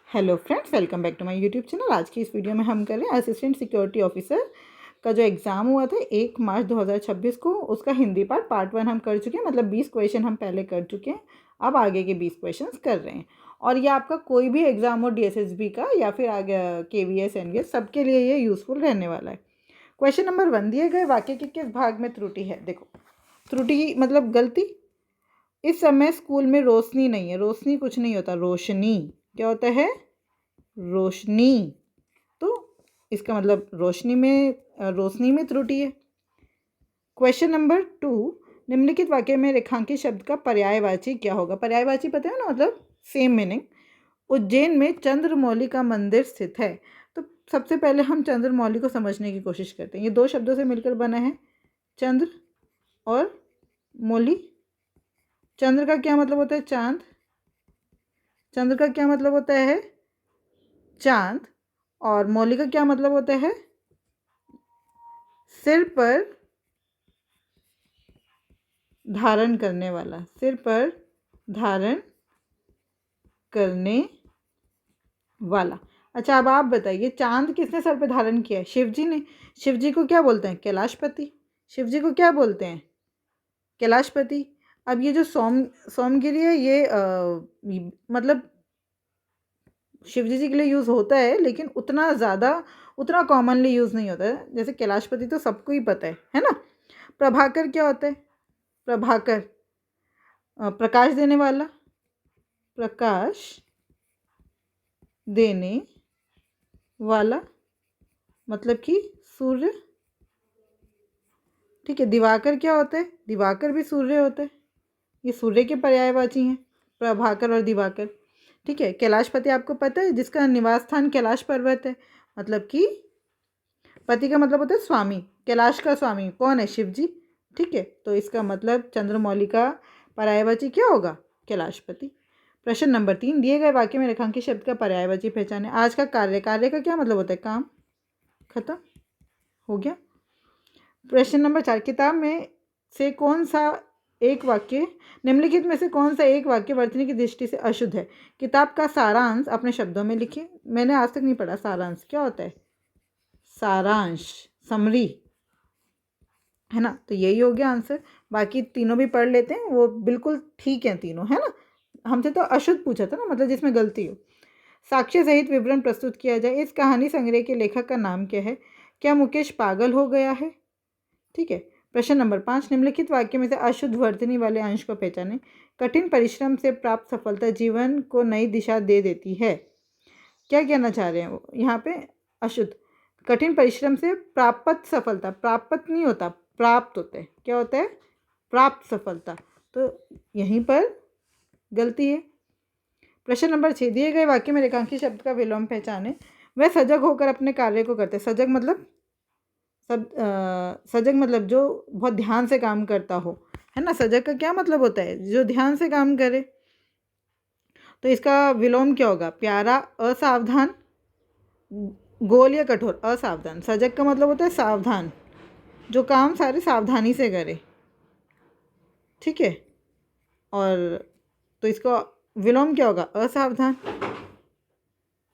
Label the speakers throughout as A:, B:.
A: Hello friends, welcome back to my YouTube channel. आज की इस वीडियो में हम कर रहे हैं असिस्टेंट सिक्योरिटी ऑफिसर का जो एग्ज़ाम हुआ था 1 मार्च 2026 को, उसका हिंदी पार्ट 1 हम कर चुके हैं। मतलब 20 क्वेश्चन हम पहले कर चुके हैं, अब आगे के 20 क्वेश्चन कर रहे हैं। और ये आपका कोई भी एग्ज़ाम हो DSSB का या फिर आगे KVS NVS, सबके लिए ये यूज़फुल रहने वाला है। क्वेश्चन नंबर 1 दिए गए वाक्य के किस भाग में त्रुटि है। देखो, त्रुटि मतलब गलती। इस समय स्कूल में रोशनी नहीं है। रोशनी कुछ नहीं होता, रोशनी क्या होता है, रोशनी। तो इसका मतलब रोशनी में त्रुटि है। क्वेश्चन नंबर 2, निम्नलिखित वाक्य में रेखांकित शब्द का पर्यायवाची क्या होगा। पर्यायवाची पता है ना, मतलब सेम मीनिंग। उज्जैन में चंद्रमौली का मंदिर स्थित है। तो सबसे पहले हम चंद्रमौली को समझने की कोशिश करते हैं। ये दो शब्दों से मिलकर बना है, चंद्र और मौली। चंद्र का क्या मतलब होता है, चांद। चंद्र का क्या मतलब होता है, चांद। और मौली का क्या मतलब होता है, सिर पर धारण करने वाला, सिर पर धारण करने वाला। अच्छा, अब आप बताइए, चांद किसने सर पर धारण किया है, शिव जी ने। शिव जी को क्या बोलते हैं, कैलाशपति। शिव जी को क्या बोलते हैं, कैलाशपति। अब ये जो सोमगिरी है, ये मतलब शिव जी के लिए यूज़ होता है, लेकिन उतना कॉमनली यूज़ नहीं होता है। जैसे कैलाशपति तो सबको ही पता है ना। प्रभाकर क्या होता है, प्रभाकर प्रकाश देने वाला, प्रकाश देने वाला मतलब कि सूर्य। ठीक है। दिवाकर क्या होता है, दिवाकर भी सूर्य होता है। ये सूर्य के पर्यायवाची हैं, प्रभाकर और दिवाकर। ठीक है। कैलाशपति आपको पता है, जिसका निवास स्थान कैलाश पर्वत है। मतलब कि पति का मतलब होता है स्वामी। कैलाश का स्वामी कौन है, शिव जी। ठीक है। तो इसका मतलब चंद्रमौली का पर्यायवाची क्या होगा, कैलाशपति। प्रश्न नंबर 3, दिए गए वाक्य में रेखांकित शब्द का पर्यायवाची पहचाने। आज का कार्य, कार्य का क्या मतलब होता है, काम। खत्म हो गया। प्रश्न नंबर 4, किताब में से कौन सा एक वाक्य, निम्नलिखित में से कौन सा एक वाक्य वर्तनी की दृष्टि से अशुद्ध है। किताब का सारांश अपने शब्दों में लिखिए। मैंने आज तक नहीं पढ़ा सारांश क्या होता है, सारांश, समरी, है ना। तो यही हो गया आंसर। बाकी तीनों भी पढ़ लेते हैं, वो बिल्कुल ठीक है तीनों, है ना। हमसे तो अशुद्ध पूछा था ना, मतलब जिसमें गलती हो। साक्ष्य सहित विवरण प्रस्तुत किया जाए। इस कहानी संग्रह के लेखक का नाम क्या है। क्या मुकेश पागल हो गया है। ठीक है। प्रश्न नंबर 5, निम्नलिखित वाक्य में से अशुद्ध वर्तनी वाले अंश को पहचानें। कठिन परिश्रम से प्राप्त सफलता जीवन को नई दिशा दे देती है। क्या कहना चाह रहे हैं वो यहाँ पे, अशुद्ध। कठिन परिश्रम से प्राप्त सफलता, प्राप्त नहीं होता, प्राप्त होता है। क्या होता है, प्राप्त सफलता। तो यहीं पर गलती है। प्रश्न नंबर 6, दिए गए वाक्य में रेखांकित शब्द का विलोम पहचाने। वह सजग होकर अपने कार्य को करते। सजग मतलब सजग मतलब जो बहुत ध्यान से काम करता हो, है ना। सजग का क्या मतलब होता है, जो ध्यान से काम करे। तो इसका विलोम क्या होगा, प्यारा, असावधान, गोल या कठोर। असावधान। सजग का मतलब होता है सावधान, जो काम सारे सावधानी से करे। ठीक है। और तो इसका विलोम क्या होगा, असावधान।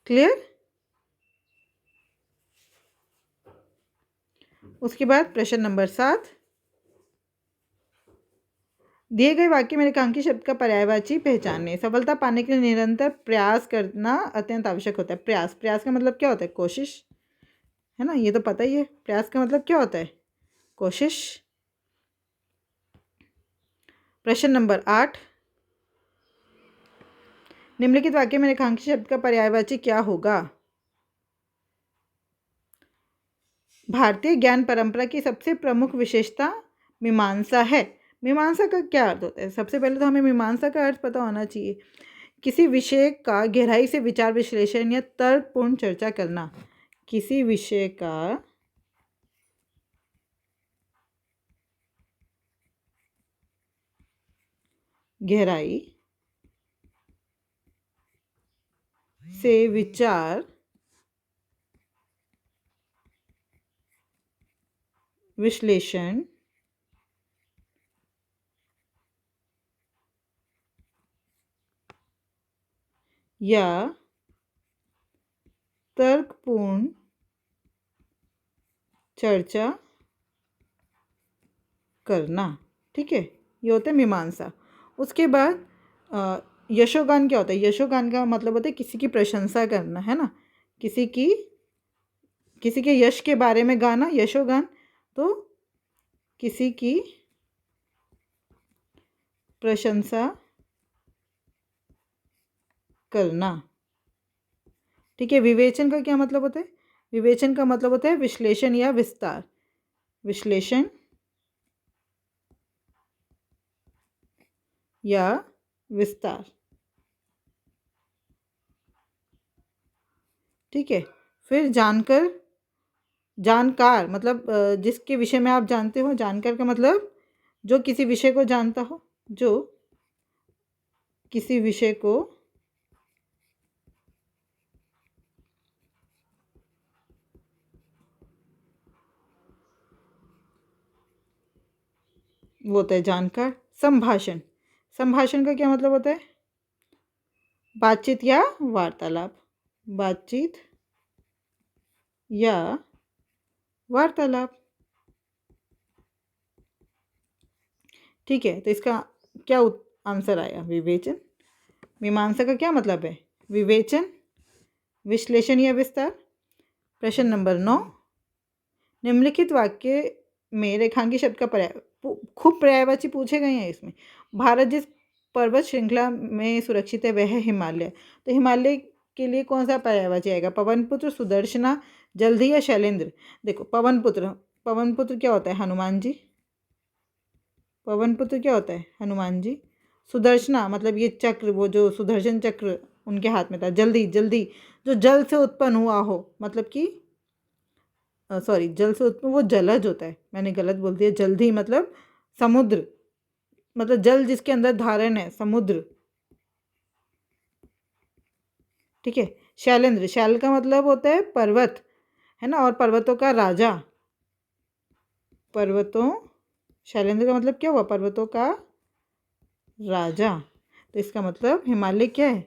A: क्लियर। उसके बाद प्रश्न नंबर 7, दिए गए वाक्य में रेखांकित शब्द का पर्यायवाची पहचानें। सफलता पाने के लिए निरंतर प्रयास करना अत्यंत आवश्यक होता है। प्रयास, प्रयास का मतलब क्या होता है, कोशिश, है ना। ये तो पता ही है, प्रयास का मतलब क्या होता है, कोशिश। प्रश्न नंबर 8, निम्नलिखित वाक्य में रेखांकित शब्द का पर्यायवाची क्या होगा। भारतीय ज्ञान परंपरा की सबसे प्रमुख विशेषता मीमांसा है। मीमांसा का क्या अर्थ होता है, सबसे पहले तो हमें मीमांसा का अर्थ पता होना चाहिए। किसी विषय का गहराई से विचार विश्लेषण या तर्कपूर्ण चर्चा करना। किसी विषय का गहराई से विचार विश्लेषण या तर्कपूर्ण चर्चा करना। ठीक है, ये होता है मीमांसा। उसके बाद यशोगान क्या होता है? यशोगान का मतलब होता है किसी की प्रशंसा करना, है ना, किसी के यश के बारे में गाना, यशोगान। तो किसी की प्रशंसा करना। ठीक है, विवेचन का क्या मतलब होता है? विवेचन का मतलब होता है विश्लेषण या विस्तार। विश्लेषण या विस्तार। ठीक है, फिर जानकार मतलब जिसके विषय में आप जानते हो। जानकार का मतलब जो किसी विषय को जानता हो, जो किसी विषय को वो होता है जानकार। संभाषण। संभाषण का क्या मतलब होता है? बातचीत या वार्तालाप। बातचीत या वार्तालाप। ठीक है, तो इसका क्या आंसर आया? विवेचन। मीमांसा का क्या मतलब है? विवेचन, विश्लेषण या विस्तार। प्रश्न नंबर 9, निम्नलिखित वाक्य में रेखांकित शब्द का पर्याय, खूब पर्यायवाची पूछे गए हैं इसमें। भारत जिस पर्वत श्रृंखला में सुरक्षित है वह है हिमालय। तो हिमालय के लिए कौन सा पर्यायवाची आएगा? पवनपुत्र, सुदर्शना, जल्दी या शैलेंद्र। देखो, पवनपुत्र क्या होता है? हनुमान जी। पवनपुत्र क्या होता है? हनुमान जी। सुदर्शना मतलब ये चक्र, वो जो सुदर्शन चक्र उनके हाथ में था। जल्दी जो जल से उत्पन्न हुआ हो, मतलब कि सॉरी, जल से उत्पन्न वो जलज होता है, मैंने गलत बोल दिया। जल्दी मतलब समुद्र, मतलब जल जिसके अंदर धारण है, समुद्र। ठीक है, शैलेंद्र, शैल का मतलब होता है पर्वत, है ना, और पर्वतों का राजा। पर्वतों, शैलेंद्र का मतलब क्या हुआ? पर्वतों का राजा। तो इसका मतलब हिमालय क्या है?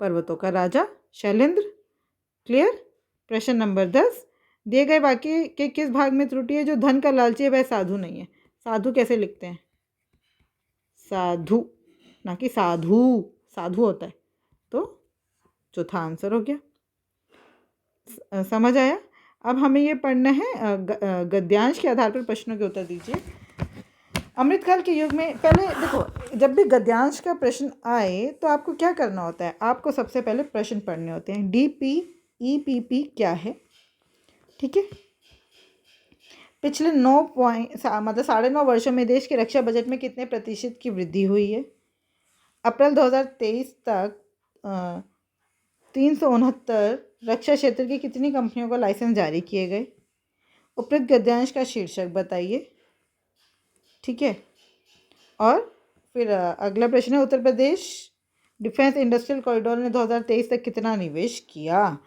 A: पर्वतों का राजा, शैलेंद्र। क्लियर? प्रश्न नंबर 10, दिए गए वाक्य के किस भाग में त्रुटि है? जो धन का लालची है वह साधु नहीं है। साधु कैसे लिखते हैं? साधु, ना कि साधु। साधु होता है। तो चौथा आंसर हो गया। समझ आया? अब हमें ये पढ़ना है गद्यांश के आधार पर प्रश्नों के उत्तर दीजिए। अमृतकाल के युग में, पहले देखो, जब भी गद्यांश का प्रश्न आए तो आपको क्या करना होता है? आपको सबसे पहले प्रश्न पढ़ने होते हैं। DPEPP क्या है? ठीक है, पिछले 9 मतलब 9.5 वर्षों में देश के रक्षा बजट में कितने प्रतिशत की वृद्धि हुई है? अप्रैल 2023 तक 369 रक्षा क्षेत्र की कितनी कंपनियों को लाइसेंस जारी किए गए? उपरोक्त गद्यांश का शीर्षक बताइए। ठीक है, और फिर अगला प्रश्न है, Uttar Pradesh defence industrial corridor ने 2023 तक कितना निवेश किया?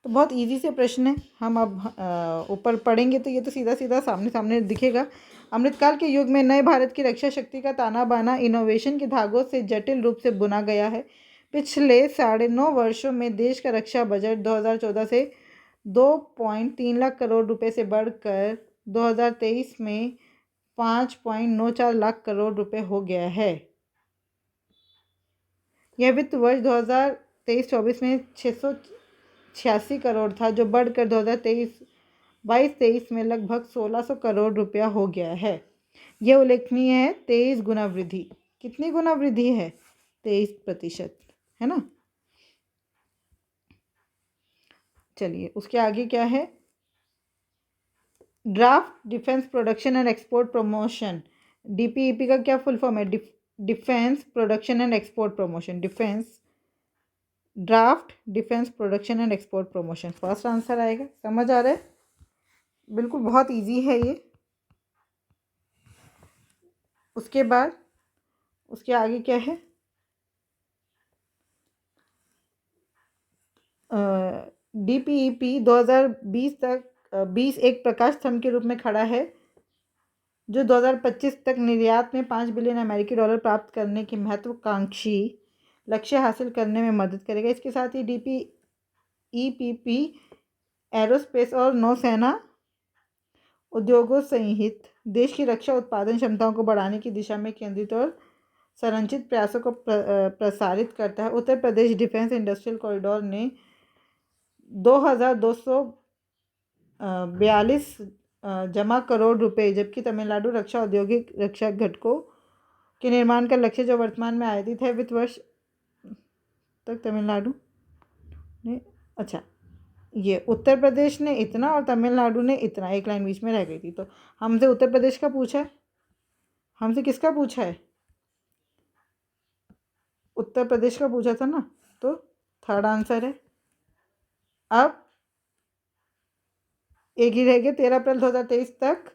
A: तो बहुत इजी से प्रश्न है। हम अब ऊपर पढ़ेंगे तो ये तो सीधा सीधा सामने सामने दिखेगा। अमृतकाल के युग में नए भारत की रक्षा शक्ति का ताना बाना इनोवेशन के धागों से जटिल रूप से बुना गया है। पिछले 9.5 वर्षों में देश का रक्षा बजट 2014 से 2.3 लाख करोड़ रुपए से बढ़कर 2023 में 5.94 लाख करोड़ रुपए हो गया है। यह वित्त वर्ष 2023-24 में 686 करोड़ था, जो बढ़कर 2023-22 में लगभग 1600 करोड़ रुपया हो गया है। यह उल्लेखनीय है 23 गुना वृद्धि। कितनी गुना वृद्धि है? 23%, है ना। चलिए, उसके आगे क्या है? Draft defence production and export promotion. DPEP का क्या फुल फॉर्म है? Defence production and export promotion. Draft defence production and export promotion. First answer आएगा। समझ आ रहा है? बिल्कुल बहुत इजी है ये। उसके बाद उसके आगे क्या है? DPEP 2020 तक 20 एक प्रकाश स्तंभ के रूप में खड़ा है, जो 2025 तक निर्यात में 5 बिलियन अमेरिकी डॉलर प्राप्त करने की महत्वाकांक्षी लक्ष्य हासिल करने में मदद करेगा। इसके साथ ही EPP एरोस्पेस और नौसेना उद्योगों सहित देश की रक्षा उत्पादन क्षमताओं को बढ़ाने की दिशा में केंद्रित और संरचित प्रयासों को प्रसारित करता है। Uttar Pradesh defence industrial corridor ने 2242 जमा करोड़ रुपए, जबकि तमिलनाडु रक्षा औद्योगिक रक्षा घटकों के निर्माण का लक्ष्य जो वर्तमान में आयोजित है वित्त वर्ष तक तमिलनाडु ने, अच्छा ये उत्तर प्रदेश ने इतना और तमिलनाडु ने इतना, एक लाइन बीच में रह गई थी। तो हमसे उत्तर प्रदेश का पूछा है, हमसे किसका पूछा है? उत्तर प्रदेश का पूछा था ना, तो थर्ड आंसर है। अब एक ही रह गया। 13 अप्रैल 2023 तक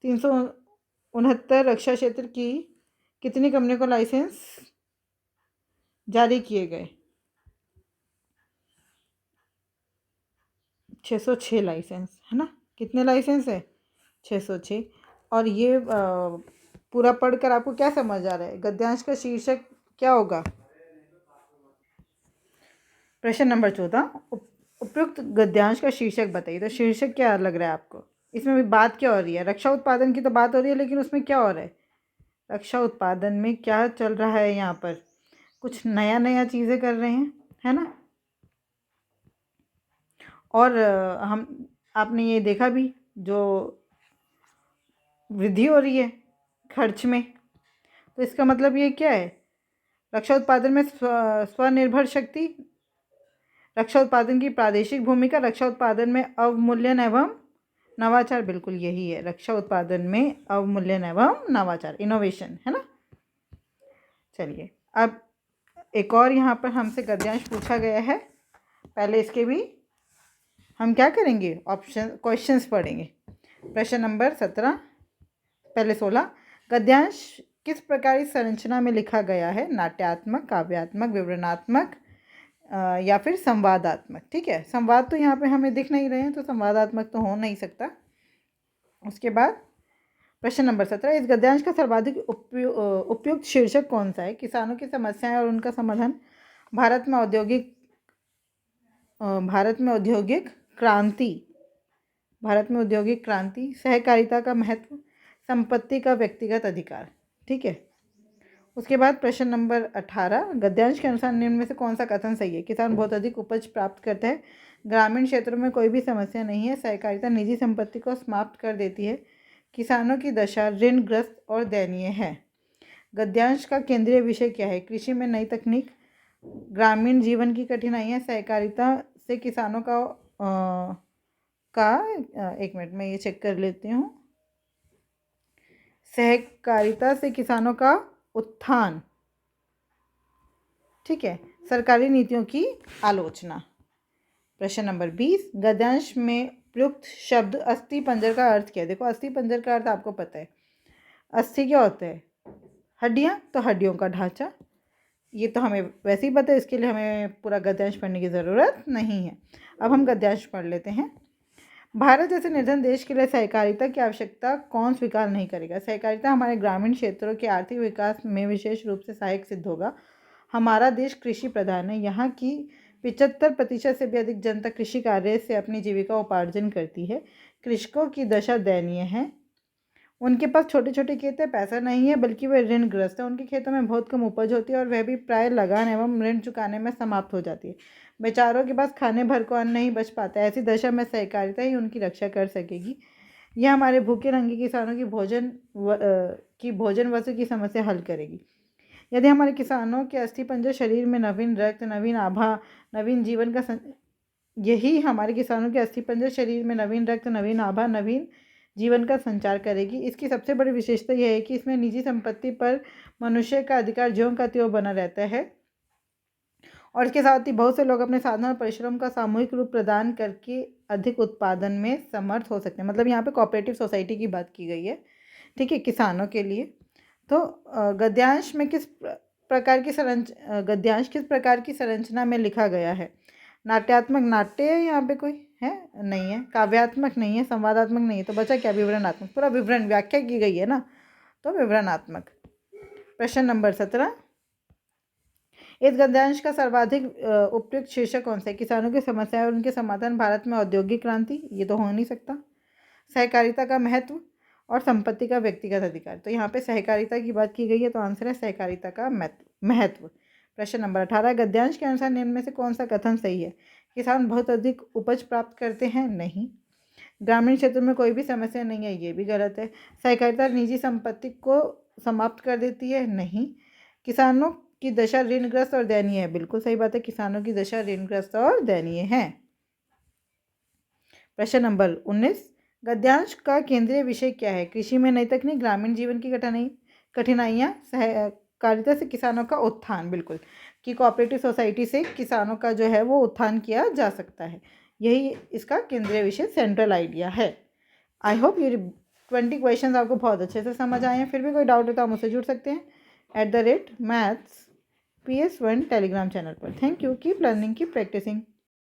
A: 369 रक्षा क्षेत्र की कितनी कंपनियों को लाइसेंस जारी किए गए? 606 लाइसेंस है ना। कितने लाइसेंस है? 606। और ये पूरा पढ़कर आपको क्या समझ आ रहा है? गद्यांश का शीर्षक क्या होगा? प्रश्न नंबर 14, उपयुक्त गद्यांश का शीर्षक बताइए। तो शीर्षक क्या लग रहा है आपको? इसमें भी बात क्या हो रही है? रक्षा उत्पादन की तो बात हो रही है, लेकिन उसमें क्या हो रहा है? रक्षा उत्पादन में क्या चल रहा है? यहाँ पर कुछ नया नया चीज़ें कर रहे हैं, है ना। और हम आपने ये देखा भी, जो वृद्धि हो रही है खर्च में, तो इसका मतलब ये क्या है? रक्षा उत्पादन में स्वनिर्भर शक्ति, रक्षा उत्पादन की प्रादेशिक भूमिका, रक्षा उत्पादन में अवमूल्यन एवं नवाचार, बिल्कुल यही है। रक्षा उत्पादन में अवमूल्यन एवं नवाचार, इनोवेशन, है ना। चलिए, अब एक और यहाँ पर हमसे गद्यांश पूछा गया है। पहले इसके भी हम क्या करेंगे? ऑप्शन क्वेश्चंस पढ़ेंगे। प्रश्न नंबर 17, पहले 16, गद्यांश किस प्रकार की संरचना में लिखा गया है? नाट्यात्मक, काव्यात्मक, विवरणात्मक या फिर संवादात्मक। ठीक है, संवाद तो यहाँ पे हमें दिख नहीं रहे हैं, तो संवादात्मक तो हो नहीं सकता। उसके बाद प्रश्न नंबर 17, इस गद्यांश का सर्वाधिक उपयुक्त शीर्षक कौन सा है? किसानों की समस्याएं और उनका समाधान, भारत में औद्योगिक क्रांति, भारत में औद्योगिक क्रांति, सहकारिता का महत्व, संपत्ति का व्यक्तिगत अधिकार। ठीक है। उसके बाद प्रश्न नंबर 18, गद्यांश के अनुसार निम्न में से कौन सा कथन सही है? किसान बहुत अधिक उपज प्राप्त करते हैं, ग्रामीण क्षेत्रों में कोई भी समस्या नहीं है, सहकारिता निजी संपत्ति को समाप्त कर देती है, किसानों की दशा ऋणग्रस्त और दयनीय है। गद्यांश का केंद्रीय विषय क्या है? कृषि में नई तकनीक, ग्रामीण जीवन की कठिनाइयाँ, सहकारिता से किसानों एक मिनट में ये चेक कर लेती हूँ। सहकारिता से किसानों का उत्थान। ठीक है। सरकारी नीतियों की आलोचना। प्रश्न नंबर 20, गद्यांश में प्रयुक्त शब्द अस्थि पंजर का अर्थ क्या है? देखो, अस्थि पंजर का अर्थ आपको पता है। अस्थि क्या होता है? हड्डियाँ, तो हड्डियों का ढांचा। ये तो हमें वैसे ही पता है, इसके लिए हमें पूरा गद्यांश पढ़ने की ज़रूरत नहीं है। अब हम गद्यांश पढ़ लेते हैं। भारत जैसे निर्धन देश के लिए सहकारिता की आवश्यकता कौन स्वीकार नहीं करेगा? सहकारिता हमारे ग्रामीण क्षेत्रों के आर्थिक विकास में विशेष रूप से सहायक सिद्ध होगा। हमारा देश कृषि प्रधान है। यहाँ की 75% से भी अधिक जनता कृषि कार्य से अपनी जीविका उपार्जन करती है। कृषकों की दशा दयनीय है। उनके पास छोटे छोटे खेत है, पैसा नहीं है, बल्कि वे ऋणग्रस्त है। उनके खेतों में बहुत कम उपज होती है और वह भी प्राय लगान एवं ऋण चुकाने में समाप्त हो जाती है। बेचारों के पास खाने भर को अन्न नहीं बच पाता है। ऐसी दशा में सहकारिता ही उनकी रक्षा कर सकेगी। यह हमारे भूखे नंगे किसानों की भोजन वस्तु की समस्या हल करेगी। यदि हमारे किसानों के अस्थि पंजर शरीर में नवीन रक्त, नवीन आभा, नवीन जीवन का यही हमारे किसानों के अस्थि पंजर शरीर में नवीन रक्त, नवीन आभा, नवीन जीवन का संचार करेगी। इसकी सबसे बड़ी विशेषता यह है कि इसमें निजी संपत्ति पर मनुष्य का अधिकार ज्यों का त्यों बना रहता है और इसके साथ ही बहुत से लोग अपने साधन और परिश्रम का सामूहिक रूप प्रदान करके अधिक उत्पादन में समर्थ हो सकते हैं। मतलब यहाँ पे कोऑपरेटिव सोसाइटी की बात की गई है। ठीक है, किसानों के लिए। तो गद्यांश किस प्रकार की संरचना में लिखा गया है? नाट्यात्मक, नाट्य है यहाँ पे कोई है नहीं है, काव्यात्मक नहीं है, संवादात्मक नहीं है, तो बचा क्या? विवरणात्मक। पूरा विवरण व्याख्या की गई है ना, तो विवरणात्मक। प्रश्न नंबर 17, इस गद्यांश का सर्वाधिक उपयुक्त शीर्षक कौन सा है? किसानों की समस्याएं और उनके समाधान, भारत में औद्योगिक क्रांति, ये तो हो नहीं सकता। सहकारिता का महत्व और संपत्ति का व्यक्तिगत अधिकार, तो यहाँ पे सहकारिता की बात की गई है, तो आंसर है सहकारिता का महत्व। प्रश्न नंबर 18, गद्यांश के अनुसार निम्न में से कौन सा कथन सही है? किसान बहुत अधिक उपज प्राप्त करते हैं, नहीं। ग्रामीण क्षेत्र में कोई भी समस्या नहीं है, ये भी गलत है। सहकारिता निजी संपत्ति को समाप्त कर देती है, नहीं। किसानों की दशा ऋणग्रस्त और दयनीय है, बिल्कुल सही बात है, किसानों की दशा ऋणग्रस्त और दयनीय है। प्रश्न नंबर 19, गद्यांश का केंद्रीय विषय क्या है? कृषि में नई तकनीक, ग्रामीण जीवन की कठिनाइयाँ, सहकारिता से किसानों का उत्थान, बिल्कुल, कि कोऑपरेटिव सोसाइटी से किसानों का जो है वो उत्थान किया जा सकता है, यही इसका केंद्रीय विषय, सेंट्रल आइडिया है। आई होप ये 20 क्वेश्चन आपको बहुत अच्छे से समझ आए हैं। फिर भी कोई डाउट है तो आप मुझसे जुड़ सकते हैं @maths PS1 टेलीग्राम चैनल पर। Thank you, keep learning, keep practising.